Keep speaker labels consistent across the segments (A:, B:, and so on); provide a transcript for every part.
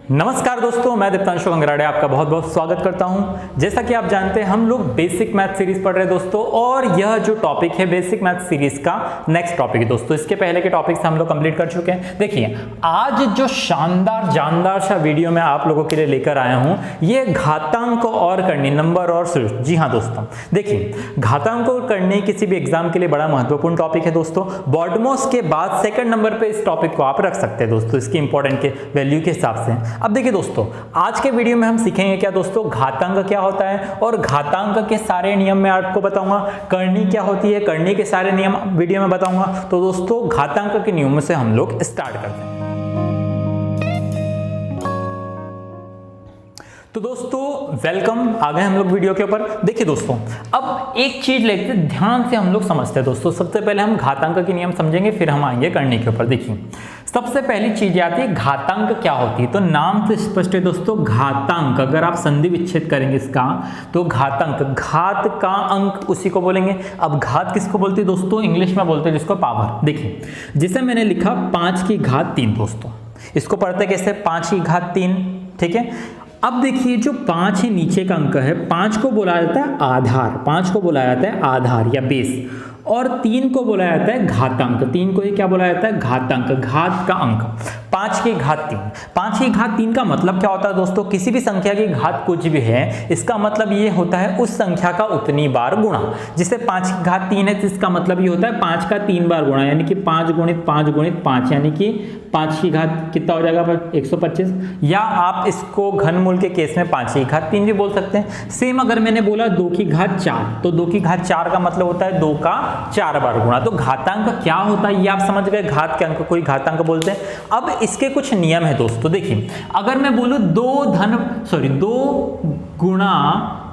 A: नमस्कार दोस्तों, मैं दीप्तांशु गंगराड़े आपका बहुत बहुत स्वागत करता हूं। जैसा कि आप जानते हैं हम लोग बेसिक मैथ सीरीज पढ़ रहे हैं दोस्तों, और यह जो टॉपिक है बेसिक मैथ सीरीज का नेक्स्ट टॉपिक है दोस्तों। इसके पहले के टॉपिक्स हम लोग कंप्लीट कर चुके हैं। देखिए आज जो शानदार जानदार सा वीडियो मैं आप लोगों के लिए लेकर आया हूं, ये घातांक और करनी, नंबर और सीरीज। जी हाँ दोस्तों, देखिए घातांक और करनी किसी भी एग्जाम के लिए बड़ा महत्वपूर्ण टॉपिक है दोस्तों। बॉडमोस के बाद सेकंड नंबर पे इस टॉपिक को आप रख सकते हैं दोस्तों, इसकी इंपॉर्टेंट के वैल्यू के हिसाब से। अब देखिए दोस्तों, आज के वीडियो में हम सीखेंगे क्या दोस्तों, घातांक क्या होता है और घातांक के सारे नियम मैं आपको बताऊंगा। करनी क्या होती है, करनी के सारे नियम वीडियो में बताऊंगा। तो दोस्तों घातांक के नियमों से हम लोग स्टार्ट करते हैं। तो दोस्तों वेलकम, आ गए हम लोग वीडियो के ऊपर। देखिए दोस्तों, अब एक चीज लेते ध्यान से हम लोग समझते हैं दोस्तों। सबसे पहले हम घातांक के नियम समझेंगे, फिर हम आएंगे करने के ऊपर। देखिए सबसे पहली चीज आती है घातांक क्या होती है। तो नाम से स्पष्ट है दोस्तों, घातांक। अगर आप संधि विच्छेद करेंगे इसका तो घातांक, घात का अंक उसी को बोलेंगे। अब घात किसको बोलते हैं दोस्तों, इंग्लिश में बोलते हैं जिसको पावर। देखिए जैसे मैंने लिखा 5 की घात 3 दोस्तों, इसको पढ़ते कैसे, 5 की घात 3। ठीक है, अब देखिए जो 5 है नीचे का अंक है, 5 को बोला जाता है आधार, 5 को बोला जाता है आधार या बेस, और 3 को बोला जाता है घातांक। 3 को ही क्या बोला जाता है, घातांक, घात का अंक। 5 की घात 3, 5 की घात 3 का मतलब क्या होता है दोस्तों, किसी भी संख्या की घात कुछ भी है, इसका मतलब ये होता है उस संख्या का उतनी बार गुणा। जैसे 5 की घात 3 है तो इसका मतलब ये होता है 5 का 3 बार गुणा, यानी कि 5 गुणित 5 गुणित 5, यानी कि 5 की घात कितना हो जाएगा, 125। या आप इसको घनमूल के केस में 5 की घात 3 भी बोल सकते हैं। सेम अगर मैंने बोला 2 की घात 4, तो 2 की घात 4 का मतलब होता है 2 का 4 बार गुणा। तो घातांक क्या होता है ये आप समझ गए, घात के अंक को ही घातांक बोलते हैं। अब इसके कुछ नियम है दोस्तों। देखिए अगर मैं बोलूं 2 गुणा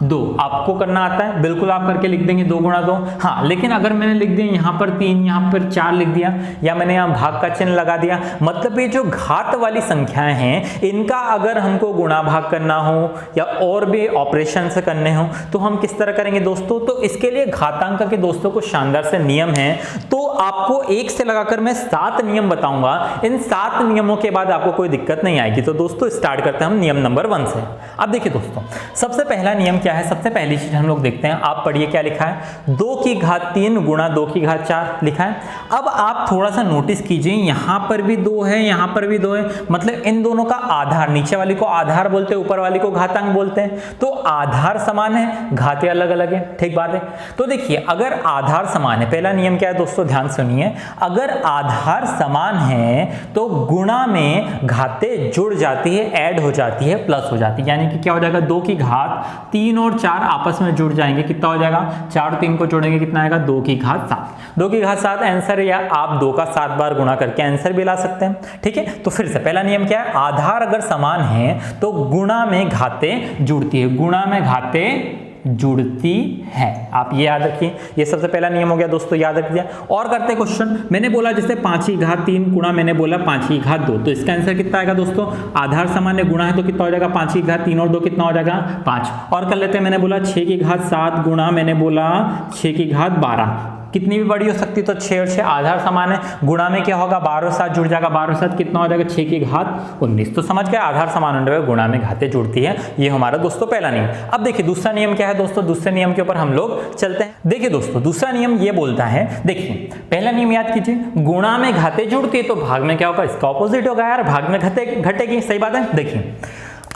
A: 2, आपको करना आता है, बिल्कुल आप करके लिख देंगे 2 गुणा 2। हाँ, लेकिन अगर मैंने लिख दिया यहाँ पर 3, यहाँ पर 4 लिख दिया, या मैंने यहाँ भाग का चिन्ह लगा दिया, मतलब ये जो घात वाली संख्याएं हैं इनका अगर हमको गुणा भाग करना हो या और भी ऑपरेशन से करने हो तो हम किस तरह करेंगे दोस्तों। तो इसके लिए घातांक के दोस्तों को शानदार से नियम है। तो आपको 1 से लगाकर मैं 7 नियम बताऊंगा, इन 7 नियमों के बाद आपको कोई दिक्कत नहीं आएगी। तो दोस्तों स्टार्ट करते हैं हम नियम नंबर 1 से। अब देखिए दोस्तों, सबसे पहला नियम क्या है, सबसे पहली चीज हम लोग देखते हैं। आप पढ़िए क्या लिखा है, 2 की घात 3 गुणा 2 की घात 4 लिखा है। अब आप थोड़ा सा नोटिस कीजिए, यहां पर भी 2 है, यहां पर भी 2 है, मतलब इन दोनों का आधार, नीचे वाली को आधार बोलते हैं, ऊपर वाली को घातांक बोलते हैं। तो आधार समान है, घातें अलग अलग है, ठीक बात है। तो देखिए अगर आधार समान है, पहला नियम क्या है दोस्तों, ध्यान सुनिए, अगर आधार समान है तो गुणा में घातें जुड़ जाती है, ऐड हो जाती है, प्लस हो जाती है। यानी कि क्या हो जाएगा, 2 की घात 3 और 4 आपस में जुड़ जाएंगे, कितना हो जाएगा, 4 और 3 को जोड़ेंगे कितना आएगा, 2 की घात 7। 2 की घात 7 आंसर, या आप 2 का 7 बार गुणा करके आंसर भी ला सकते हैं। ठीक है, तो फिर से पहला नियम क्या है, आधार अगर समान है तो गुणा में घातें जुड़ती है, गुणा में घातें जुड़ती है। आप ये याद रखिए, ये सबसे पहला नियम हो गया दोस्तों, याद रख दिया। और करते हैं क्वेश्चन, मैंने बोला जैसे 5 की घात 3 गुणा मैंने बोला 5 की घात 2, तो इसका आंसर कितना आएगा दोस्तों, आधार समान है, गुणा है तो कितना हो जाएगा, 5 की घात 3 और 2 कितना हो जाएगा, 5। और कर लेते हैं, मैंने बोला 6 की घात 7 गुणा मैंने बोला 6 की घात 12, कितनी भी बड़ी हो सकती है, तो 6 और 6 आधार समान है, गुणा में क्या होगा, 12 और 7 जुड़ जाएगा, 12 और 7 कितना हो जाएगा, 6 की घात 19। तो समझ गए, आधार समान होने पर गुणा में घातें जुड़ती है। ये हमारा दोस्तों पहला नियम। अब देखिए दूसरा नियम क्या है दोस्तों, दूसरे नियम के ऊपर हम लोग चलते हैं। देखिए दोस्तों दूसरा नियम ये बोलता है, देखिए पहला नियम याद कीजिए, गुणा में घातें जुड़ती है तो भाग में क्या होगा, इसका ऑपोजिट होगा यार, भाग में घटेगी। सही बात है। देखिए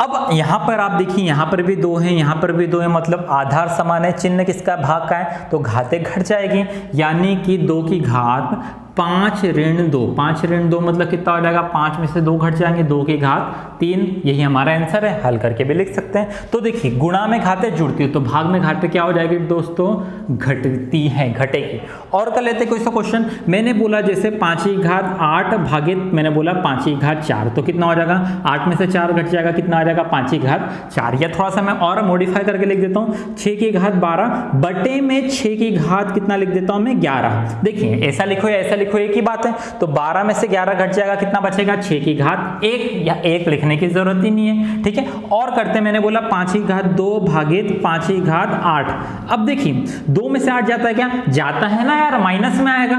A: अब यहां पर आप देखिए, यहां पर भी 2 है, यहां पर भी 2 है, मतलब आधार समान है, चिन्ह किसका, भाग का है, तो घातें घट जाएगी। यानी कि 2 की घात 5 ऋण 2, 5 ऋण 2 मतलब कितना हो जाएगा, 5 में से 2 घट जाएंगे, 2 की घात 3। यही हमारा आंसर है, हल करके भी लिख सकते हैं। तो देखिए गुणा में घातें जुड़ती है तो भाग में घातें क्या हो जाएगी दोस्तों, घटती है, घटेगी। और कर लेते हैं कोई सा क्वेश्चन, मैंने बोला जैसे 5 की घात 8 भागित मैंने बोला 5 की घात 4, तो कितना हो जाएगा, 8 में से 4 घट जाएगा, कितना आ जाएगा, 5 की घात 4। या थोड़ा सा मैं और मॉडिफाई करके लिख देता हूँ, 6 की घात 12 बटे में 6 की घात कितना लिख देता हूँ मैं, 11। देखिए ऐसा लिखो या ऐसा लिखो, एक ही बात है। तो 12 में से 11 घट जाएगा, कितना बचेगा, 6 की घात 1, या 1 लिखने की जरूरत ही नहीं है। ठीक है, और करते मैंने बोला 5 की घात 2 भागित 5 की घात 8। अब देखिए 2 में से 8 जाता है क्या, जाता है ना यार, माइनस में आएगा।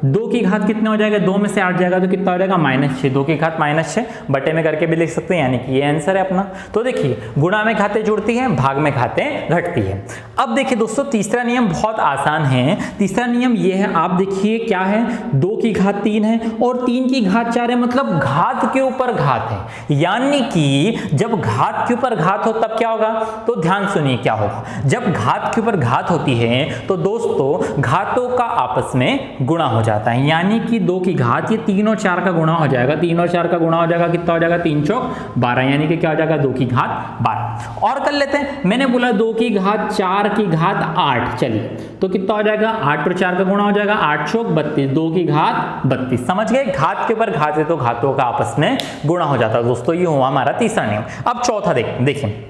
A: 2 की घात कितना हो जाएगा, 2 में से 8 जाएगा तो कितना हो जाएगा -6, 2 की घात -6 बटे में करके भी लिख सकते हैं, यानी कि ये आंसर है अपना। तो देखिए गुणा में घातें जुड़ती हैं, भाग में घातें घटती है। अब देखिए दोस्तों तीसरा नियम बहुत आसान है। तीसरा नियम ये है, आप देखिए क्या है, 2 की घात 3 है और 3 की घात 4 है, मतलब घात के ऊपर घात है, यानी कि जब घात के ऊपर घात हो तब क्या होगा, तो ध्यान सुनिए क्या होगा। जब घात के ऊपर घात होती है तो दोस्तों घातों का आपस में गुणा हो जाता है, यानी कि 2 की घात ये 3 और 4 का गुणा हो जाएगा, 3 और 4 का गुणा हो जाएगा, कितना हो जाएगा 3 चौक 12, यानी कि क्या हो जाएगा 2 की घात 12। और कर लेते हैं, मैंने बोला 2 की घात 4 की घात 8, चलिए तो कितना हो जाएगा 8 और 4 का गुणा हो जाएगा, 8 चौक 32, 2 की घात 32। समझ गए, घात के ऊपर घात है तो घातों का आपस में गुणा हो जाता है दोस्तों। ये हुआ हमारा तीसरा नियम। अब चौथा देखिए,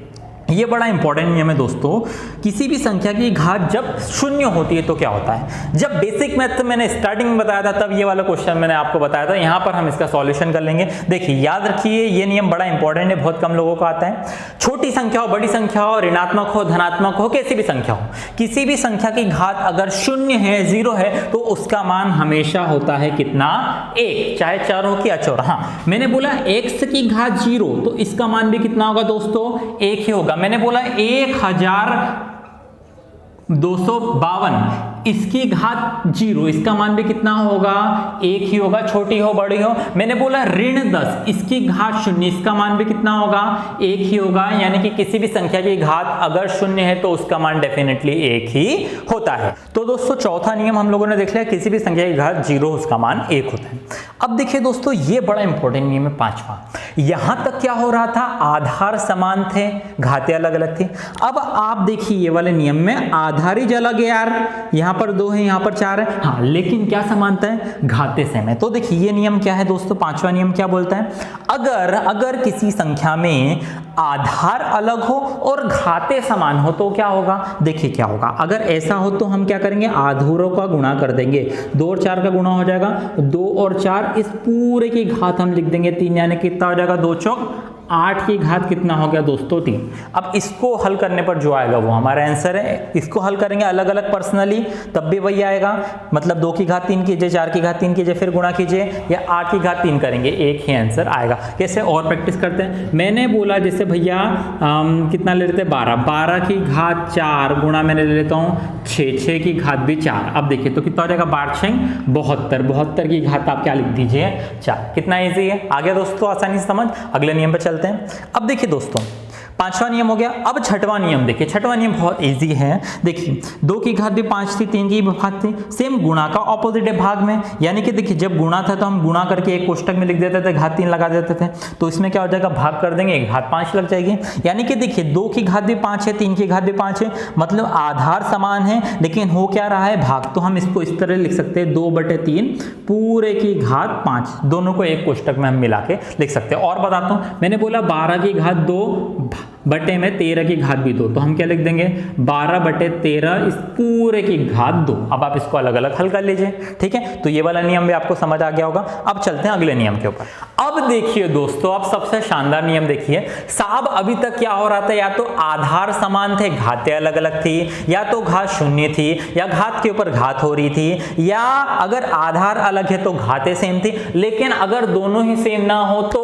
A: ये बड़ा इंपॉर्टेंट नियम है दोस्तों। किसी भी संख्या की घात जब शून्य होती है तो क्या होता है। जब बेसिक मैथ मैंने स्टार्टिंग में बताया था तब ये वाला क्वेश्चन मैंने आपको बताया था, यहाँ पर हम इसका सॉल्यूशन कर लेंगे। देखिए याद रखिए ये नियम बड़ा इंपॉर्टेंट है, बहुत कम लोगों को आता है। छोटी संख्या हो, बड़ी संख्या हो, ऋणात्मक हो, धनात्मक हो, कैसी भी संख्या हो, किसी भी संख्या की घात अगर शून्य है, 0 है, तो उसका मान हमेशा होता है कितना, 1, चाहे 4 हो कि अचौर। हाँ मैंने बोला x की घात 0 तो इसका मान भी कितना होगा दोस्तों, 1 ही होगा। मैंने बोला 1252, इसकी घात 0, इसका मान भी कितना होगा, 1 ही होगा, छोटी हो बड़ी हो। मैंने बोला ऋण 10, इसकी घात 0, इसका मान भी कितना होगा, 1 ही होगा, यानी कि किसी भी संख्या की घात अगर 0 है तो उसका मान डेफिनेटली 1 ही होता है। तो दोस्तों चौथा नियम हम लोगों ने देख लिया, किसी भी संख्या की घात 0 उसका मान 1 होता है। अब देखिए दोस्तों ये बड़ा इंपॉर्टेंट नियम है पांचवा। यहां तक क्या हो रहा था, आधार समान थे, घातें अलग अलग थी। अब आप देखिए ये वाले नियम में आधार ही अलग है यार, यहां पर 2 है, यहां पर 4 है, हाँ लेकिन क्या समानता है, घातें सेम है। तो देखिए ये नियम क्या है दोस्तों, पांचवा नियम क्या बोलता है, अगर किसी संख्या में आधार अलग हो और घातें समान हो तो क्या होगा, देखिए क्या होगा। अगर ऐसा हो तो हम क्या करेंगे, आधारों का गुणा कर देंगे, 2 और 4 का गुणा हो जाएगा, 2 और 4 इस पूरे की घात हम लिख देंगे 3, यानी कितना हो जाएगा 2 चौक 8 की घात कितना हो गया दोस्तों 3। अब इसको हल करने पर जो आएगा वो हमारा आंसर है। इसको हल करेंगे अलग अलग पर्सनली तब भी वही आएगा, मतलब 2 की घात 3 कीजिए, 4 की घात 3 कीजिए, फिर गुणा कीजिए, या 8 की घात 3 करेंगे, एक ही आंसर आएगा। कैसे और प्रैक्टिस करते हैं, मैंने बोला जैसे भैया कितना ले लेते हैं 12 की घात 4 गुणा मैंने ले लेता हूँ 6 की घात भी 4। अब देखिए तो कितना हो जाएगा 12 72 की घात आप क्या लिख दीजिए 4। कितना ईजी है, आ गया दोस्तों आसानी से समझ। अगले नियम पर चलते हैं। अब देखिए दोस्तों पांचवा नियम हो गया। अब छठवां नियम देखिए, छठवां नियम बहुत इजी है। देखिए 2 की घात भी 5 थी, 3 की भी 5 थी, सेम गुणा का ऑपोजिट है भाग में, यानी कि देखिए जब गुणा था तो हम गुणा करके एक कोष्टक में लिख देते थे, घात 3 लगा देते थे, तो इसमें क्या हो जाएगा भाग कर देंगे, घात 5 लग जाएगी। यानी कि देखिए 2 की घात भी 5 है, 3 की घात भी 5 है, मतलब आधार समान है लेकिन हो क्या रहा है भाग। तो हम इसको इस तरह लिख सकते हैं 2/3 पूरे की घात 5, दोनों को एक कोष्टक में हम मिला के लिख सकते हैं। और बताता हूं, मैंने बोला 12 की घात 2 बटे में 13 की घात भी 2, तो हम क्या लिख देंगे 12/13 इस पूरे की घात 2। अब आप इसको अलग अलग हल कर लीजिए, ठीक है। तो ये वाला नियम भी आपको समझ आ गया होगा। अब चलते हैं अगले नियम के ऊपर। अब देखिए दोस्तों, अब सबसे शानदार नियम देखिए साहब, अभी तक क्या हो रहा था, या तो आधार समान थे, घातें अलग अलग थी, या तो घात 0 थी, या घात के ऊपर घात हो रही थी, या अगर आधार अलग है तो घातें सेम थी। लेकिन अगर दोनों ही सेम ना हो तो,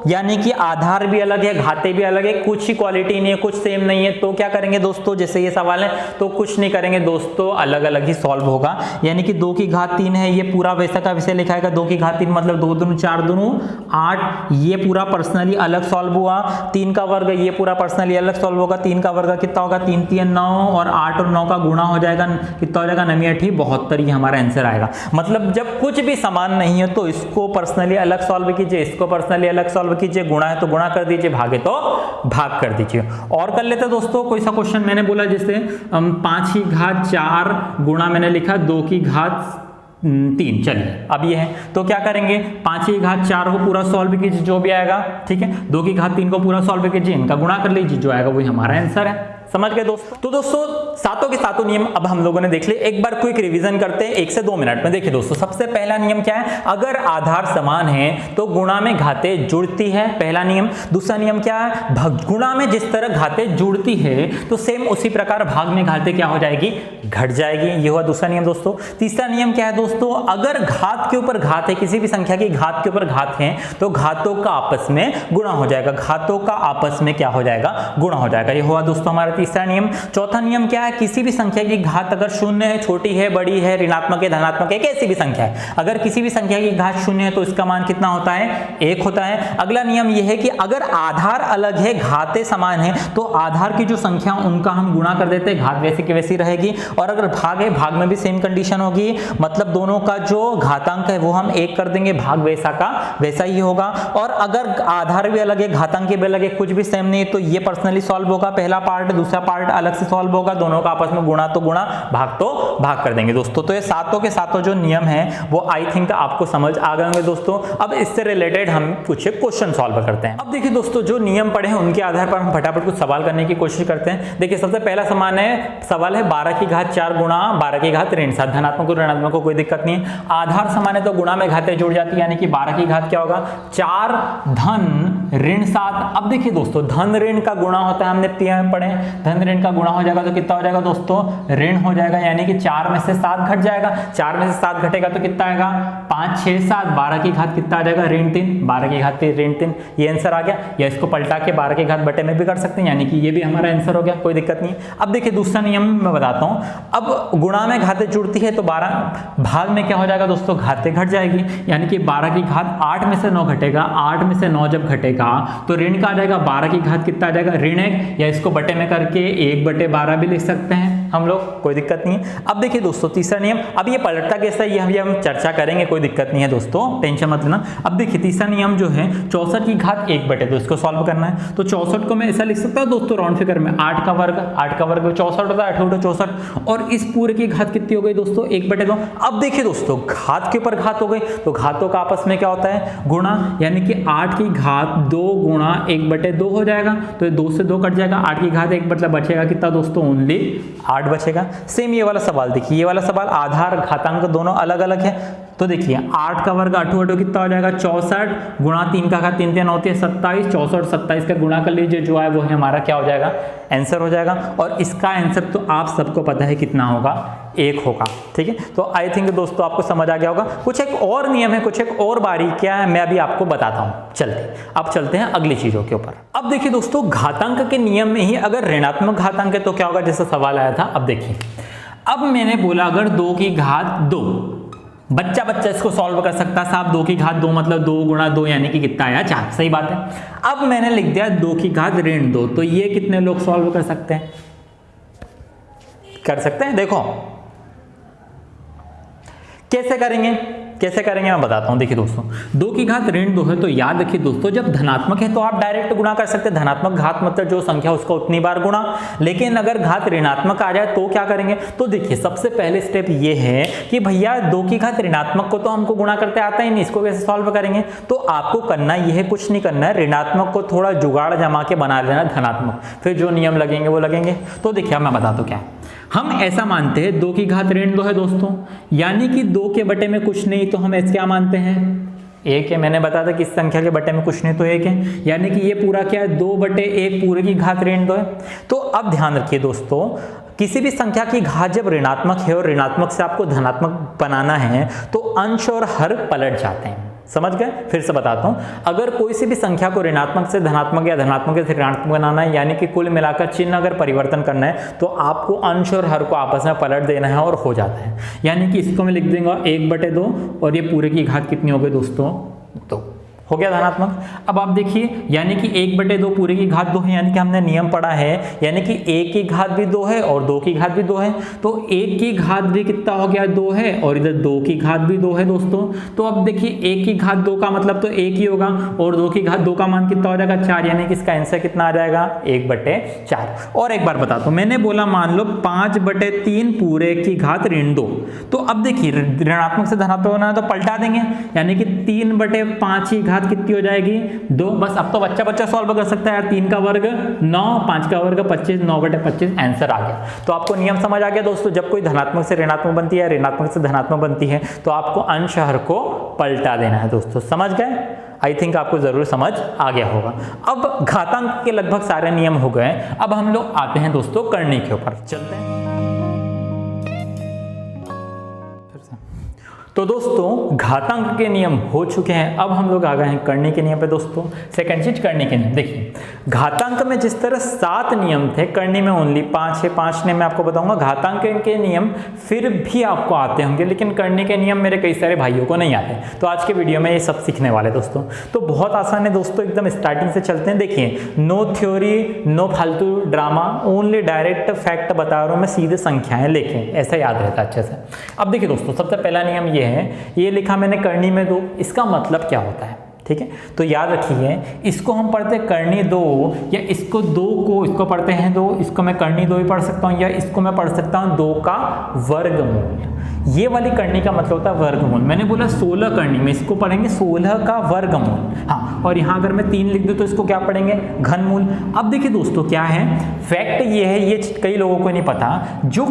A: यानी कि आधार भी अलग है, घातें भी अलग है, कुछ ही क्वालिटी नहीं है, कुछ सेम नहीं है, तो क्या करेंगे दोस्तों, जैसे ये सवाल है तो कुछ नहीं करेंगे दोस्तों, अलग अलग ही सॉल्व होगा। यानी कि 2 की घात 3 है, ये पूरा वैसा का वैसे लिखा है, 2 की घात 3 मतलब 2 दूनी 4 दूनी 8, ये पूरा पर्सनली अलग सॉल्व हुआ। 3 का वर्ग ये पूरा पर्सनली अलग सॉल्व होगा। 3 का वर्ग कितना होगा, 3 3 9, और 8 और 9 का गुणा हो जाएगा, कितना हो जाएगा 9 8 72, ये हमारा आंसर आएगा। मतलब जब कुछ भी समान नहीं है तो इसको पर्सनली अलग सॉल्व कीजिए, इसको पर्सनली अलग सॉल्व कीजिए, गुणा है तो गुणा कर दीजिए, भागे तो भाग कर दीजिए। और कर लेते हैं दोस्तों कोई सा क्वेश्चन। मैंने बोला जैसे 5 की घात 4 गुणा मैंने लिखा 2 की घात 3, चलिए अब ये है तो क्या करेंगे, 5 की घात 4 को पूरा सॉल्व कीजिए जो भी आएगा, ठीक है। 2 की घात 3 को पूरा सॉल्व कीजिए, इनका गुणा कर लीजिए, जो आएगा वही हमारा आंसर है। समझ गए दोस्तों। तो दोस्तों सातों के सातों नियम अब हम लोगों ने देख लिए, एक बार क्विक रिवीजन करते हैं 1 से 2 मिनट में। देखिए दोस्तों, सबसे पहला नियम क्या है, अगर आधार समान है तो गुणा में घातें जुड़ती है, पहला नियम। दूसरा नियम क्या है, गुणा में जिस तरह घातें जुड़ती है तो सेम उसी प्रकार भाग में घातें क्या हो जाएगी, घट जाएगी, ये हुआ दूसरा नियम दोस्तों। तीसरा नियम क्या है दोस्तों, अगर घात के ऊपर घात है, किसी भी संख्या की घात के ऊपर घात है तो घातों का आपस में गुणा हो जाएगा, घातों का आपस में क्या हो जाएगा, गुणा हो जाएगा, ये हुआ दोस्तों हमारा तीसरा नियम। चौथा नियम क्या है, किसी भी संख्या की घात अगर शून्य है, छोटी है, बड़ी है, ऋणात्मक है, धनात्मक है, कैसी भी संख्या है, अगर किसी भी संख्या की घात शून्य है तो इसका मान कितना होता है, 1 होता है। अगला नियम यह है कि अगर आधार अलग है, घातें समान है तो आधार की जो संख्या उनका हम गुणा कर देते हैं, घात वैसी की वैसी रहेगी। और अगर भाग है, भाग में भी सेम कंडीशन होगी, मतलब दोनों का जो घातांक है वो हम 1 कर देंगे, भाग वैसा का वैसा ही होगा। और अगर आधार भी अलग है, घातांक भी अलग है, कुछ भी सेम नहीं, तो ये पर्सनली सॉल्व होगा, पहला पार्ट, दूसरा पार्ट अलग से सॉल्व होगा, दोनों का आपस में गुणा तो गुणा, भाग तो भाग कर देंगे दोस्तों। तो ये सातों के सातों जो नियम हैं वो आई थिंक आपको समझ आ गए होंगे दोस्तों। अब इससे रिलेटेड हम कुछ क्वेश्चन सॉल्व करते हैं। अब देखिए दोस्तों, जो नियम पढ़े हैं उनके आधार पर हम फटाफट कुछ सवाल करने की कोशिश करते हैं। देखिए सबसे पहला सवाल है 12 की घात 4 गुणा 12 की घात ऋण 7, धनात्मक और ऋणात्मक को कोई दिक्कत नहीं है। आधार समान है तो गुणा में घातें जुड़ जाती है, यानी कि 12 की घात क्या होगा, 4 धन ऋण 7। अब देखिए दोस्तों, धन ऋण का गुणा होता है, हमने पढ़े, धन ऋण का गुणा हो जाएगा तो कितना हो जाएगा दोस्तों, ऋण हो जाएगा, यानी कि 4 में से 7 घट जाएगा, 4 में से 7 घटेगा तो कितना आएगा, 5 6 7, 12 की घात कितना आ जाएगा, ऋण 3, 12 की घात ऋण 3, ये आंसर आ गया। या इसको पलटा के 12 की घात बटे में भी कर सकते हैं, यानी कि ये भी हमारा आंसर हो गया, कोई दिक्कत नहीं। अब देखिए दूसरा नियम मैं बताता हूं, अब गुणा में घातें जुड़ती है तो 12 भाग में क्या हो जाएगा दोस्तों, घातें घट जाएगी, यानी कि 12 की घात 8 में से 9 घटेगा, 8 में से 9 जब घटेगा तो ऋण का आ जाएगा, 12 की घात कितना आ जाएगा, ऋण 1, या इसको बटे में करके 1/12 भी लिख सकते हैं हम लोग, कोई दिक्कत नहीं है। अब देखिए दोस्तों तीसरा नियम, अब ये पलटता कैसा है ये हम चर्चा करेंगे, कोई दिक्कत नहीं है दोस्तों, टेंशन मत लेना। अब देखिए तीसरा नियम जो है 64 की घात 1/2, इसको सॉल्व करना है तो 64 को मैं ऐसा लिख सकता हूं दोस्तों, राउंड फिगर में 8 का वर्ग 64 होता है, 8 64, और इस पूरे की घात कितनी हो गई दोस्तों, 1/2। अब देखिए दोस्तों, घात के ऊपर घात हो गई तो घातों का आपस में क्या होता है, गुणा, यानी कि 8 की घात 2 गुणा 1/2 हो जाएगा, तो ये 2 से 2 कट जाएगा, 8 की घात 1 मतलब बचेगा कितना दोस्तों, ओनली 8 बचेगा। सेम ये वाला सवाल देखिए, ये वाला सवाल आधार घातांक दोनों अलग अलग है, तो देखिए 8 का वर्ग 8 कितना हो जाएगा, 64 गुणा 3 का घात 3 3 होती है 27, 64 27 का गुणा कर लीजिए, जो है वो है हमारा क्या हो जाएगा, आंसर हो जाएगा। और इसका आंसर तो आप सबको पता है कितना होगा, 1 होगा, ठीक है। तो आई थिंक दोस्तों आपको समझ आ गया होगा। कुछ एक और नियम है, कुछ एक और बारीकियां है, मैं अभी आपको बताता हूं। अब चलते हैं अगली चीजों के ऊपर। अब देखिए दोस्तों, घातांक के नियम में ही अगर ऋणात्मक घातांक है तो क्या होगा, जैसा सवाल आया था। अब देखिए, अब मैंने बोला अगर 2 की घात 2, बच्चा इसको सॉल्व कर सकता है साहब, 2 की घात 2 मतलब 2 गुणा 2 यानी कि कितना आया, 4, सही बात है। अब मैंने लिख दिया 2 की घात ऋण 2, तो ये कितने लोग सॉल्व कर सकते हैं, देखो कैसे करेंगे मैं बताता हूं। देखिए दोस्तों, 2 की घात ऋण 2 है तो याद रखिए दोस्तों, जब धनात्मक है तो आप डायरेक्ट गुणा कर सकते हैं, धनात्मक घात मतलब जो संख्या उसका उतनी बार गुणा। लेकिन अगर घात ऋणात्मक आ जाए तो क्या करेंगे, तो देखिए सबसे पहले स्टेप ये है कि भैया 2 की घात ऋणात्मक को तो हमको गुणा करते आता ही नहीं, इसको कैसे सॉल्व करेंगे। तो आपको करना यह है, कुछ नहीं करना है, ऋणात्मक को थोड़ा जुगाड़ जमा के बना लेना धनात्मक, फिर जो नियम लगेंगे वो लगेंगे। तो देखिए मैं बताता हूं क्या है, हम ऐसा मानते हैं 2 की घात ऋण 2 है दोस्तों, यानी कि 2 के बटे में कुछ नहीं, तो हम ऐसे क्या मानते हैं, 1 है। मैंने बताया था कि इस संख्या के बटे में कुछ नहीं तो 1 है, यानी कि ये पूरा क्या है, 2/1 पूरे की घात ऋण 2 है। तो अब ध्यान रखिए दोस्तों, किसी भी संख्या की घात जब ऋणात्मक है और ऋणात्मक से आपको धनात्मक बनाना है तो अंश और हर पलट जाते हैं, समझ गए। फिर से बताता हूं, अगर कोई सी भी संख्या को ऋणात्मक से धनात्मक या धनात्मक से ऋणात्मक बनाना है, यानी कि कुल मिलाकर चिन्ह अगर परिवर्तन करना है तो आपको अंश और हर को आपस में पलट देना है और हो जाता है। यानी कि इसको मैं लिख दूंगा 1/2 और ये पूरे की घात कितनी हो गई दोस्तों, 2 हो गया धनात्मक। अब आप देखिए, यानी कि 1/2 पूरे की घात 2 है, यानी कि हमने नियम पढ़ा है, यानी कि 1 की घात भी 2 है और 2 की घात भी 2 है, तो 1 की घात भी कितना हो गया, 2 है, और इधर 2 की घात भी 2 है दोस्तों। तो अब देखिए 1 की घात 2 का मतलब तो 1 ही होगा, और 2 की घात 2 का मान कितना हो जाएगा, 4, यानी कि इसका आंसर कितना आ जाएगा, 1/4। और एक बार बताता हूं, मैंने बोला मान लो 5/3 पूरे की घात ऋण 2, तो अब देखिए ऋणात्मक से धनात्मक बनाना तो पलटा देंगे, यानी कि 3/5 की घात घात कितनी हो जाएगी 2। बस अब तो बच्चा सॉल्व कर सकता है यार। 3 का वर्ग 9, 5 का वर्ग 25, 9/25 आंसर आ गया। तो आपको नियम समझ आ गया दोस्तों, जब कोई धनात्मक से ऋणात्मक बनती है, ऋणात्मक से धनात्मक बनती है, तो आपको अंश हर को पलटा देना है दोस्तों। समझ गए? आई थिंक आपको जरूर समझ आ गया होगा। अब घातांक के लगभग सारे नियम हो गए। अब हम लोग आते हैं दोस्तों करने के ऊपर, चलते हैं। तो दोस्तों घातांक के नियम हो चुके हैं, अब हम लोग आ गए हैं करने के नियम पे दोस्तों। सेकंड चीज करने के नियम। देखिए घातांक में जिस तरह 7 नियम थे, करने में ओनली 5 है। 5 ने मैं आपको बताऊंगा। घातांक के नियम फिर भी आपको आते होंगे, लेकिन करने के नियम मेरे कई सारे भाइयों को नहीं आते। तो आज के वीडियो में ये सब सीखने वाले दोस्तों। तो बहुत आसान है दोस्तों, एकदम स्टार्टिंग से चलते हैं। देखिए नो थ्योरी, नो फालतू ड्रामा, ओनली डायरेक्ट फैक्ट बता रहा हूँ मैं, सीधे संख्याएं लेके, ऐसा याद रहता है अच्छे से। अब देखिए दोस्तों, सबसे पहला नियम ये है, ये लिखा मैंने करनी में 2, इसका मतलब क्या होता है? ठीक है, तो याद रखिए, इसको हम पढ़ते हैं करनी 2, या इसको 2 को इसको पढ़ते हैं 2, इसको मैं करनी 2 ही पढ़ सकता हूँ, या इसको मैं पढ़ सकता हूँ 2 का वर्गमूल। ये वाली करनी का मतलब होता है वर्गमूल। मैंने बोला 16 करनी में, इसको पढ़ेंगे 16 का वर्गमूल। हाँ, और यहाँ अगर मैं 3 लिख दूँ तो इसको क्या पढ़ेंगे? घनमूल। अब देखिए दोस्तों क्या है, फैक्ट ये है, ये कई लोगों को नहीं पता, जो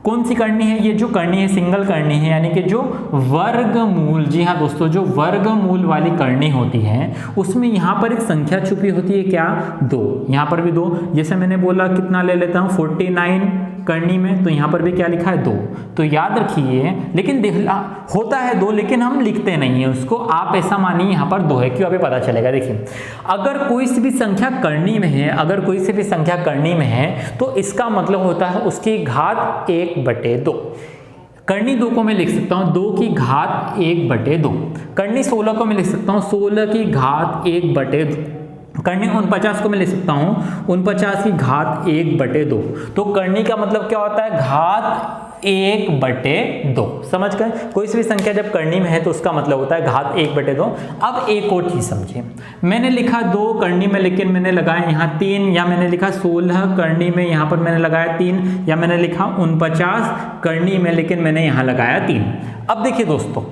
A: कौन सी करनी है, ये जो करनी है सिंगल करनी है, यानी कि जो वर्गमूल, जी हाँ दोस्तों, जो वर्गमूल वाली करनी होती है उसमें यहाँ पर एक संख्या छुपी होती है, क्या? 2। यहाँ पर भी 2, जैसे मैंने बोला कितना ले लेता हूँ 49 करनी में, तो यहाँ पर भी क्या लिखा है 2। तो याद रखिए, लेकिन होता है 2, लेकिन हम लिखते नहीं है उसको। आप ऐसा मानिए यहाँ पर 2 है, क्यों अभी पता चलेगा। देखिए अगर कोई सी भी संख्या करनी में है, अगर कोई सी भी संख्या करनी में है, तो इसका मतलब होता है उसकी घात 1/2। करनी 2 को मैं लिख सकता हूँ 2 की घात 1/2। करनी 16 को मैं लिख सकता हूँ 16 की घात 1/2। करनी 49 को मैं लिख सकता हूँ 49 की घात 1/2। तो करनी का मतलब क्या होता है? घात 1/2। समझ गए? कोई सी भी संख्या जब करनी में है तो उसका मतलब होता है घात 1/2। अब एक और चीज समझिए, मैंने लिखा 2 करनी में, लेकिन मैंने लगाया यहाँ 3, या मैंने लिखा 16 करनी में, यहाँ पर मैंने लगाया 3, या मैंने लिखा 49 करनी में, लेकिन मैंने यहाँ लगाया 3। अब देखिए दोस्तों,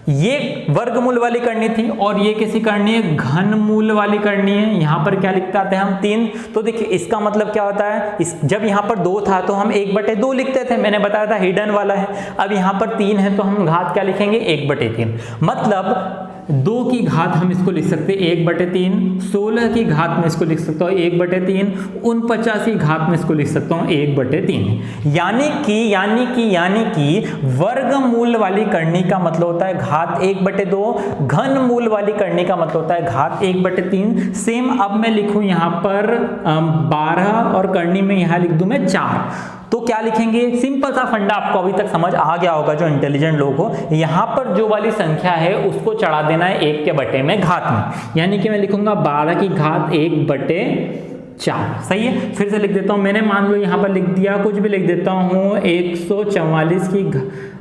A: ये वर्गमूल वाली करनी थी और ये कैसी करनी है? घनमूल वाली करनी है। यहाँ पर क्या लिखते आते हैं हम? 3। तो देखिए इसका मतलब क्या होता है, जब यहाँ पर 2 था तो हम 1/2 लिखते थे, मैंने बताया था हिडन वाला है। अब यहाँ पर 3 है तो हम घात क्या लिखेंगे? 1/3। मतलब 2 की घात हम इसको लिख सकते हैं 1/3, 16 की घात में इसको लिख सकता हूँ 1/3, 49 की घात में इसको लिख सकता हूँ 1/3। यानी कि वर्गमूल वाली करनी का मतलब होता है घात 1/2, घनमूल वाली करनी का मतलब होता है घात 1/3। सेम अब मैं लिखूं यहाँ पर 12 और करनी में यहाँ लिख दूं मैं 4, तो क्या लिखेंगे? सिंपल सा फंडा आपको अभी तक समझ आ गया होगा जो इंटेलिजेंट लोग हो। यहाँ पर जो वाली संख्या है उसको चढ़ा देना है 1 के बटे में घात में, यानी कि मैं लिखूंगा 12 की घात 1/4। सही है? फिर से लिख देता हूं, मैंने मान लो यहाँ पर लिख दिया, कुछ भी लिख देता हूँ 144 की,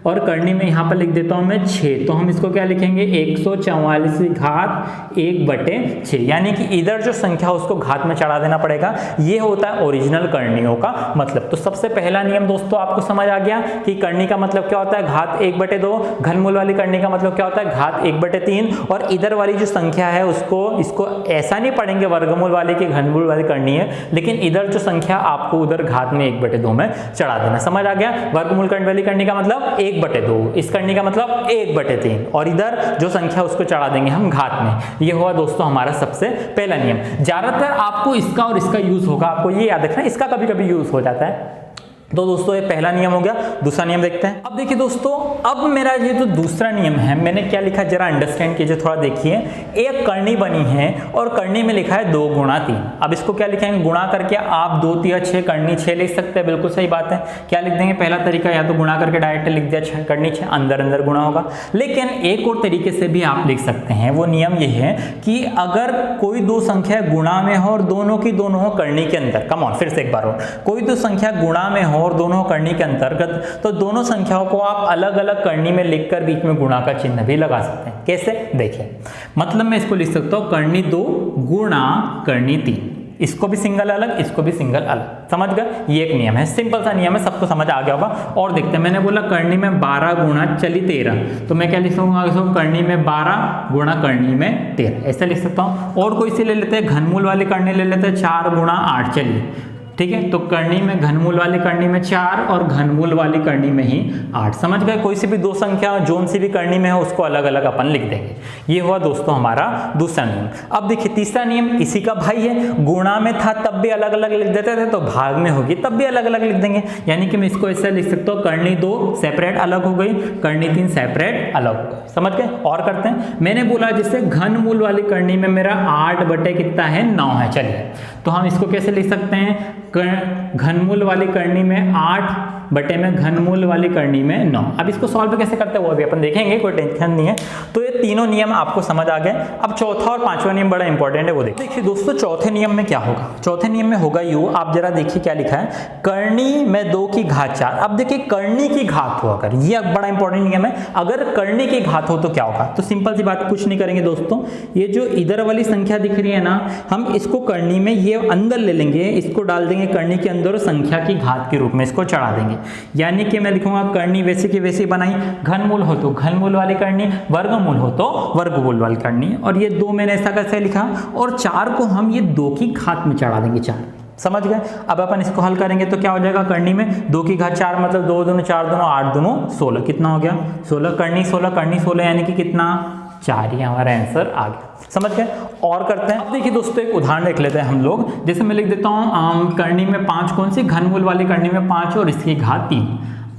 A: और करनी में यहाँ पर लिख देता हूँ मैं 6, तो हम इसको क्या लिखेंगे? 144 की घात 1/6, यानी कि इधर जो संख्या उसको घात में चढ़ा देना पड़ेगा। ये होता है ओरिजिनल करनियों का मतलब। तो सबसे पहला नियम दोस्तों आपको समझ आ गया कि करनी का मतलब क्या होता है? घात 1/2। घनमूल वाली करनी का मतलब क्या होता है? घात 1/3। और इधर वाली जो संख्या है इसको ऐसा नहीं पढ़ेंगे वर्गमूल वाले की घनमूल वाली करनी है, लेकिन इधर जो संख्या आपको उधर घात में 1/2 में चढ़ा देना। समझ आ गया? वर्गमूल वाली करनी का मतलब 1/2, इस करनी का मतलब 1/3, और इधर जो संख्या उसको चढ़ा देंगे हम घात में। ये हुआ दोस्तों हमारा सबसे पहला नियम। ज्यादातर आपको इसका और इसका यूज होगा, आपको ये याद रखना, इसका कभी कभी यूज हो जाता है। तो दोस्तों ये पहला नियम हो गया। दूसरा नियम देखते हैं। अब देखिए दोस्तों, अब मेरा ये जो दूसरा नियम है, मैंने क्या लिखा जरा अंडरस्टैंड कीजिए, थोड़ा देखिए। एक करनी बनी है और करनी में लिखा है 2 × 3। अब इसको क्या लिखेंगे? गुणा करके आप 2 × 6 करनी 6 लिख सकते हैं। बिल्कुल सही बात है। क्या लिख देंगे? पहला तरीका या तो गुणा करके डायरेक्ट लिख दिया 6 करनी 6, अंदर अंदर गुणा होगा। लेकिन एक और तरीके से भी आप लिख सकते हैं। वो नियम ये है कि अगर कोई 2 संख्या गुणा में हो और दोनों की दोनों हो करनी के अंदर, कम ऑन फिर से एक बार हो, कोई 2 संख्या गुणा में हो और दोनों करनी के अंतर्गत, तो दोनों संख्याओं को आप अलग अलग करनी में लिखकर बीच में गुणा का चिन्ह भी लगा सकते हैं। कैसे? देखिए, मतलब मैं इसको लिख सकता हूं करनी 2 गुणा करनी 3। इसको भी सिंगल अलग, इसको भी सिंगल अलग, समझ गए? ये एक नियम है, सिंपल सा नियम है, सबको समझ आ गया होगा। और देखते हैं, मैंने बोला करनी में 12 गुणा चली 13, तो मैं क्या लिख सकूंगा? करनी में 12 गुणा करनी में 13, ऐसा लिख सकता हूँ। और कोई सी ले लेते हैं, घनमूल वाली करनी ले लेते हैं, 4 गुणा 8, चलिए ठीक है। तो करनी में घनमूल वाली करनी में 4 और घनमूल वाली करनी में ही 8, समझ गए? कोई सी भी दो संख्या जोन सी भी करनी में है उसको अलग अलग अपन लिख देंगे। ये हुआ दोस्तों हमारा दूसरा नियम। अब देखिए तीसरा नियम इसी का भाई है, गुणा में था तब भी अलग अलग लिख देते थे, तो भाग में होगी तब भी अलग अलग लिख देंगे। यानी कि मैं इसको ऐसा लिख सकता हूँ, करनी 2 सेपरेट अलग हो गई, करनी 3 सेपरेट अलग हो गई, समझ गए? और करते हैं, मैंने बोला जैसे घनमूल वाली करनी में मेरा 8 बटे कितना है? 9 है। चलिए तो हम इसको कैसे लिख सकते हैं? घनमूल वाली करनी में 8 बटे में घनमूल वाली करनी में 9। अब इसको सॉल्व कैसे करते हैं वो अभी अपन देखेंगे, कोई टेंशन नहीं है। तो ये तीनों नियम आपको समझ आ गए। अब चौथा और पांचवा नियम बड़ा इंपॉर्टेंट है, वो देखिए दोस्तों। चौथे नियम में क्या होगा? चौथे नियम में होगा यू, आप जरा देखिए क्या लिखा है, करनी में 2 की घात 4। अब देखिए करनी की घात हो, अगर ये बड़ा इंपॉर्टेंट नियम है, अगर करनी की घात हो तो क्या होगा? तो सिंपल सी बात, कुछ नहीं करेंगे दोस्तों, ये जो इधर वाली संख्या दिख रही है ना, हम इसको करनी में ये अंदर ले लेंगे, इसको डाल देंगे करनी के अंदर और संख्या की घात के रूप में इसको चढ़ा देंगे। यानी कि मैं लिखूंगा करनी वैसी की वैसी बनाई, घनमूल हो तो घनमूल वाली करनी, वर्गमूल हो तो वर्गमूल वाली करनी। और ये 2 मैंने ऐसा कैसे लिखा, और 4 को हम ये 2 की घात में चढ़ा देंगे, 4, समझ गए? अब अपन इसको हल करेंगे तो क्या हो जाएगा? करनी में 2 की घात 4 मतलब 2 दूनी 4 दूनी 8 दूनी 16, कितना हो गया? 16, करनी 16 यानी कि कितना? 4, ही हमारा आंसर आ गया, समझ गए? और करते हैं, अब देखिए दोस्तों एक उदाहरण देख लेते हैं हम लोग। जैसे मैं लिख देता हूँ करनी में 5, कौन सी? घनमूल वाली करनी में 5 और इसकी घात 3।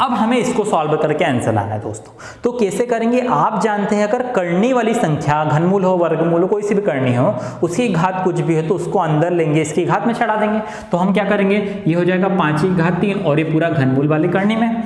A: अब हमें इसको सॉल्व करके आंसर लाना है दोस्तों। तो कैसे करेंगे? आप जानते हैं, अगर करनी वाली संख्या घनमूल हो, वर्गमूल हो, कोई सी भी करनी हो, उसकी घात कुछ भी है तो उसको अंदर लेंगे, इसकी घात में चढ़ा देंगे। तो हम क्या करेंगे? ये हो जाएगा 5 की घात 3 और ये पूरा घनमूल वाली करनी में।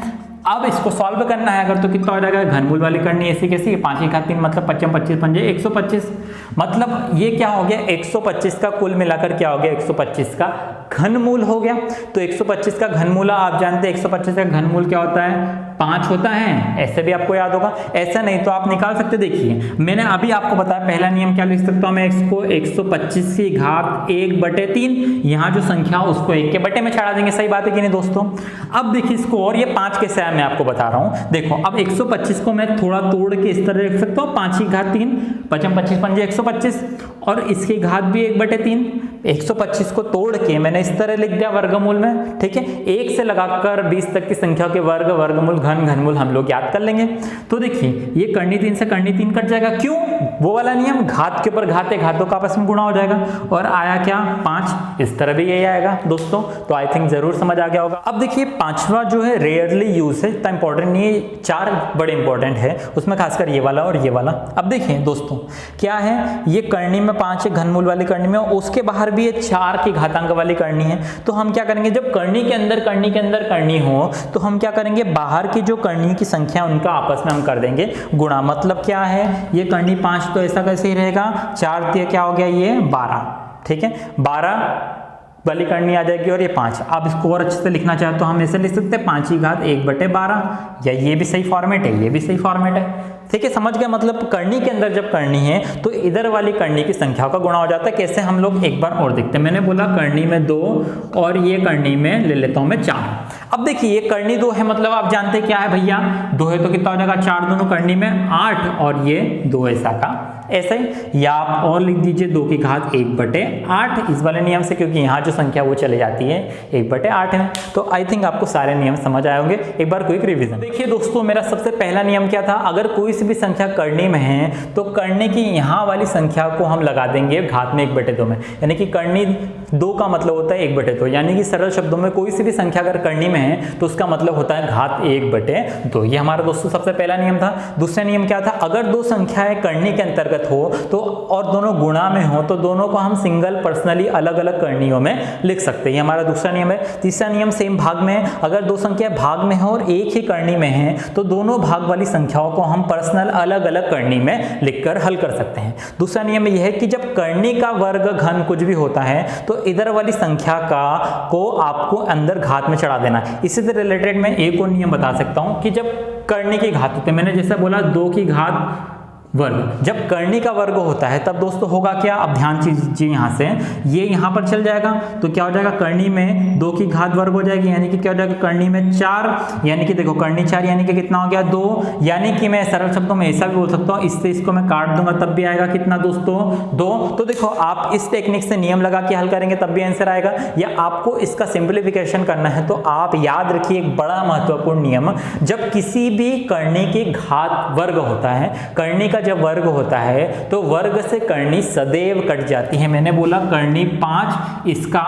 A: अब इसको सॉल्व करना है अगर, तो कितना हो जाएगा? घनमूल वाली करनी ऐसी कैसी? 5 की घात 3 मतलब 25 25 पंजे 125, मतलब ये क्या हो गया? 125 का कुल मिलाकर क्या हो गया? 125 का घनमूल हो गया। तो 125 का घनमूल आप जानते हैं, 125 का घनमूल क्या होता है? 5 होता है, ऐसे भी आपको याद होगा। ऐसा नहीं तो आप निकाल सकते, देखिए मैंने अभी आपको बताया पहला नियम क्या लिख सकता हूं मैं, इसको 125 की घात 1/3, यहाँ जो संख्या उसको 1 के बटे में चढ़ा देंगे, सही बात है कि नहीं दोस्तों? अब देखिए इसको, और ये 5 कैसे है मैं आपको बता रहा हूं। देखो अब 125 को मैं थोड़ा तोड़ के इस तरह लिख सकता हूँ, 5 की घात 3, 25 25 पंजे 125 और इसकी घात भी 1/3। 125 को तोड़ के मैंने इस तरह लिख दिया वर्गमूल में, ठीक है? 1 से लगाकर 20 तक की संख्या के वर्ग, वर्गमूल, घनमूल हम लोग याद कर लेंगे। तो देखिए ये करनी 3 से करनी 3 कट जाएगा, क्यों? वो वाला नियम, घात के ऊपर घात है, घातों का आपस में गुणा हो जाएगा। और आया क्या? 5, इस तरह भी यही आएगा दोस्तों। तो आई थिंक जरूर समझ आ गया होगा। अब देखिए पांचवा जो है रेयरली यूज है, इतना इंपॉर्टेंट नहीं है, 4 बड़े इंपॉर्टेंट है, उसमें खासकर ये वाला और ये वाला। अब देखिए दोस्तों क्या है, ये करनी में 5 है, घनमूल वाली करनी में, उसके बाहर भी ये 4 की घातांक वाली करनी है। तो हम क्या करेंगे, जब करनी के अंदर करनी हो तो हम क्या करेंगे, बाहर की जो करनी की संख्या उनका आपस में हम कर देंगे गुणा। मतलब क्या है, ये करनी 5 तो ऐसा कैसे ही रहेगा, 4 दिया क्या हो गया, ये 12, ठीक है? 12 वाली करनी आ जाएगी और ये 5। अब इसको और अच्छे से लिखना चाहे तो हम ऐसे लिख सकते हैं 5 की घात 1/12, या ये भी सही फॉर्मेट है, ये भी सही फॉर्मेट है, ठीक है? समझ गए? मतलब करनी के अंदर जब करनी है तो इधर वाली करनी की संख्या का गुणा हो जाता है। कैसे, हम लोग एक बार और देखते हैं। मैंने बोला करनी में 2 और ये करनी में ले लेता हूं मैं 4। अब देखिए ये करनी 2 है, मतलब आप जानते हैं क्या है भैया, 2 है तो कितना हो जाएगा, 4 दोनों करनी में 8 और ये 2 ऐसा का ऐसे ही। या आप और लिख दीजिए 2 की घात 1/8 इस वाले नियम से, क्योंकि यहाँ जो संख्या वो चले जाती है 1/8 में। तो आई थिंक आपको सारे नियम समझ आए होंगे। एक बार क्विक रिवीजन देखिए दोस्तों, मेरा सबसे पहला नियम क्या था, अगर कोई सी भी संख्या करनी में है तो करनी की यहाँ वाली संख्या को हम लगा देंगे घात में 1/2 में, यानी कि करनी 2 का मतलब होता है 1/2, यानी कि सरल शब्दों में कोई सी भी संख्या अगर करनी में है तो उसका मतलब होता है घात 1/2। ये हमारा दोस्तों सबसे पहला नियम था। दूसरा नियम क्या था, अगर 2 संख्याएं करनी के अंतर्गत हो तो और दोनों गुणा में हो तो दोनों को हम सिंगल पर्सनली अलग अलग करनियों में लिख सकते हैं, ये हमारा दूसरा नियम है। तीसरा नियम सेम भाग में है, अगर 2 संख्या भाग में है और एक ही करनी में है तो दोनों भाग वाली संख्याओं को हम पर्सनल अलग अलग करनी में लिखकर हल कर सकते हैं। दूसरा नियम यह है कि जब करनी का वर्ग घन कुछ भी होता है तो इधर वाली संख्या को आपको अंदर घात में चढ़ा देना है। इसी से रिलेटेड मैं एक और नियम बता सकता हूं कि जब करनी की घात होती है, मैंने जैसे बोला 2 की घात वर्ग। जब करनी का वर्ग होता है तब दोस्तों होगा क्या, अब ध्यान दीजिए यहाँ से, ये यहाँ पर चल जाएगा तो क्या हो जाएगा, करनी में 2 की घात वर्ग हो जाएगी, यानी कि क्या हो जाएगा, करनी में 4, यानी कि देखो करनी 4 यानी कि कितना हो गया 2, यानी कि मैं सरल शब्दों में ऐसा भी बोल सकता हूँ, इससे इसको मैं काट दूंगा तब भी आएगा कितना दोस्तों 2। तो देखो आप इस टेक्निक से नियम लगा के हल करेंगे तब भी आंसर आएगा, या आपको इसका सिंप्लीफिकेशन करना है तो आप याद रखिए एक बड़ा महत्वपूर्ण नियम, जब किसी भी करनी की घात वर्ग होता है, करनी का जब वर्ग होता है तो वर्ग से करनी सदैव कट जाती है। मैंने बोला करनी 5 इसका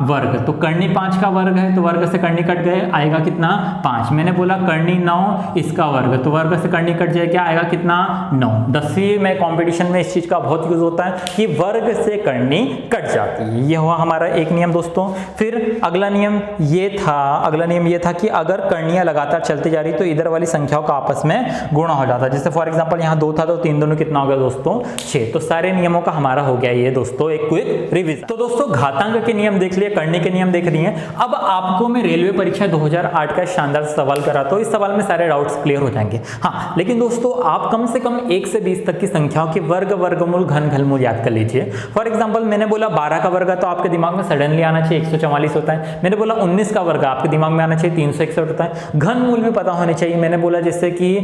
A: वर्ग, तो करनी 5 का वर्ग है तो वर्ग से करनी कट गए, आएगा कितना 5। मैंने बोला करनी 9 इसका वर्ग, तो वर्ग से करनी कट जाए, क्या आएगा कितना 9। 10वीं में कंपटीशन में इस चीज का बहुत यूज होता है कि वर्ग से करनी कट जाती है। ये हुआ हमारा एक नियम दोस्तों। फिर अगला नियम ये था कि अगर करनियां लगातार चलती जा रही तो इधर वाली संख्याओं का आपस में गुणा हो जाता है। जैसे फॉर एग्जांपल यहाँ 2 था तो 3 दोनों कितना हो गया दोस्तों 6। तो सारे नियमों का हमारा हो गया ये दोस्तों एक क्विक रिवीजन। तो दोस्तों घातांक के नियम देख लिए, करने के नियम देख लिए। अब आपको मैं रेलवे परीक्षा 2008 का शानदार सवाल कराता हूं, इस सवाल में सारे डाउट्स क्लियर हो जाएंगे। हाँ, लेकिन दोस्तों आप कम से कम 1 से 20 तक की संख्याओं के वर्ग, वर्गमूल, घन, घनमूल याद कर लीजिए। फॉर एग्जांपल मैंने बोला 12 का वर्ग तो आपके दिमाग में सडनली आना चाहिए 144 होता है। मैंने बोला 19 का वर्ग आपके दिमाग में आना चाहिए 361 होता है। घनमूल में पता होने चाहिए, मैंने बोला जैसे कि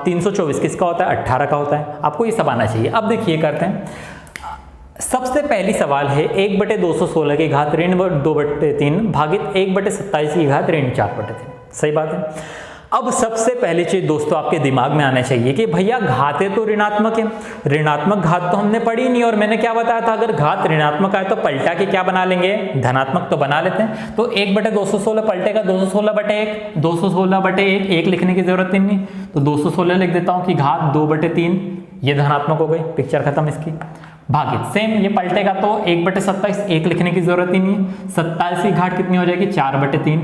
A: 324 किसका होता है 18 का होता है, आपको ये सब आना चाहिए। अब देखिए करते हैं, सबसे पहली सवाल है 1/216 की घात ऋण 2/3 भागित 1/27 की घात ऋण 4/3। सही बात है। अब सबसे पहली चीज दोस्तों आपके दिमाग में आना चाहिए कि भैया घातें तो ऋणात्मक है, ऋणात्मक घात तो हमने पढ़ी नहीं, और मैंने क्या बताया था अगर घात ऋणात्मक आए तो पलटा के क्या बना लेंगे, धनात्मक तो बना लेते हैं। तो 1/216 पलटेगा 216/1, 216/1 1 लिखने की जरूरत नहीं, तो 216 लिख देता हूं कि घात 2/3, ये धनात्मक हो गई, पिक्चर खत्म इसकी। भागित सेम ये पलटेगा तो 1/27 1 लिखने की जरूरत ही नहीं है, 27 की घात कितनी हो जाएगी 4/3,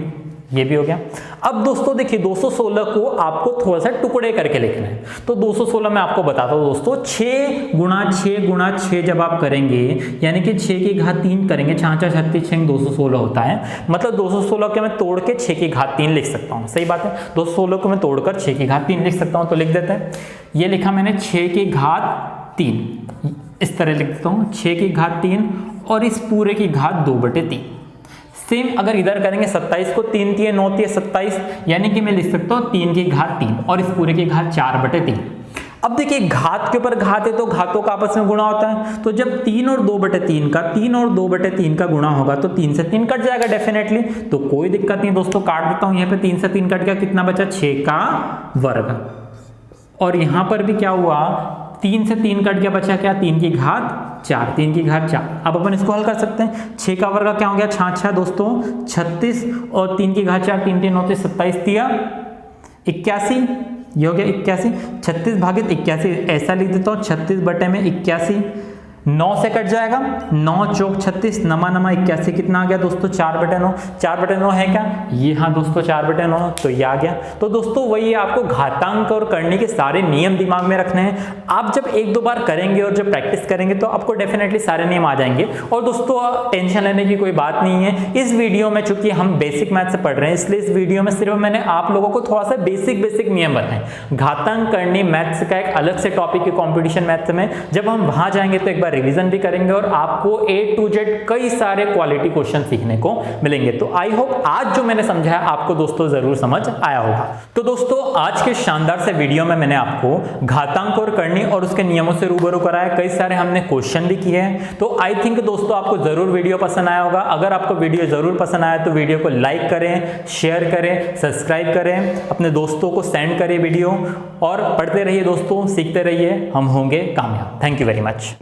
A: ये भी हो गया। अब दोस्तों देखिए 216 को आपको थोड़ा सा टुकड़े करके लिखना है, तो 216 मैं आपको बताता हूं दोस्तों, 6 गुणा 6 जब आप करेंगे यानी कि 6 की घात 3 करेंगे, 6 6 36 6 216 होता है, मतलब 216 के मैं तोड़ के 6 की घात 3 लिख सकता हूं। सही बात है, 216 को मैं तोड़कर 6 की घात 3 लिख सकता हूं, तो लिख देते हैं। ये लिखा मैंने 6 की घात 3, इस तरह लिख देता हूं 6 की घात 3 और इस पूरे की घात 2/3। सेम अगर इधर करेंगे 27 को 3 3 9 3 27, यानी कि मैं लिख सकता हूं 3 की घात 3 और इस पूरे की घात 4/3। अब देखिए घात के ऊपर घात है तो घातों का आपस में गुणा होता है, तो जब 3 और 2/3 का गुणा होगा तो 3 से 3 कट जाएगा डेफिनेटली, तो कोई दिक्कत नहीं दोस्तों, काट देता हूं। यहाँ पे 3 से 3 कट गया, कितना बचा 6 का वर्ग, और यहां पर भी क्या हुआ 3 से 3 कट गया, बचा क्या 3 की घात 4, 3 की घात 4। अब अपन इसको हल कर सकते हैं, 6 का वर्ग क्या हो गया 6 6 दोस्तों 36, और 3 की घात 4 3 3 9 27 दिया 81, ये हो गया 81। 36 भागित 81 ऐसा लिख देता हूँ 36/81, 9 से कट जाएगा, 9 चौक 36, नमा 81, कितना आ गया दोस्तों 4/9, 4/9 है क्या ये, हाँ दोस्तों 4/9, तो ये आ गया। तो दोस्तों वही है, आपको घातांक और करने के सारे नियम दिमाग में रखने हैं। आप जब 1-2 बार करेंगे और जब प्रैक्टिस करेंगे तो आपको डेफिनेटली सारे नियम आ जाएंगे। और दोस्तों टेंशन लेने की कोई बात नहीं है, इस वीडियो में चूंकि हम बेसिक मैथ से पढ़ रहे हैं इसलिए इस वीडियो में सिर्फ मैंने आप लोगों को थोड़ा सा बेसिक नियम बताए। घातांक करनी मैथ्स का एक अलग से टॉपिक है कॉम्पिटिशन मैथ्स में, जब हम वहां जाएंगे तो एक बार रिवीजन भी करेंगे और आपको A to Z कई सारे क्वालिटी क्वेश्चन सीखने को मिलेंगे। तो आई होप आज जो मैंने समझाया आपको दोस्तों जरूर समझ आया होगा। तो दोस्तों आज के शानदार से वीडियो में मैंने आपको घातांक और करनी और उसके नियमों से रूबरू कराया, कई सारे हमने क्वेश्चन भी किए हैं। तो आई थिंक दोस्तों आपको जरूर वीडियो पसंद आया होगा। अगर आपको वीडियो जरूर पसंद आया तो वीडियो को लाइक करें, शेयर करें, सब्सक्राइब करें, अपने दोस्तों को सेंड करें वीडियो, और पढ़ते रहिए दोस्तों, सीखते रहिए, हम होंगे कामयाब। Thank you very much.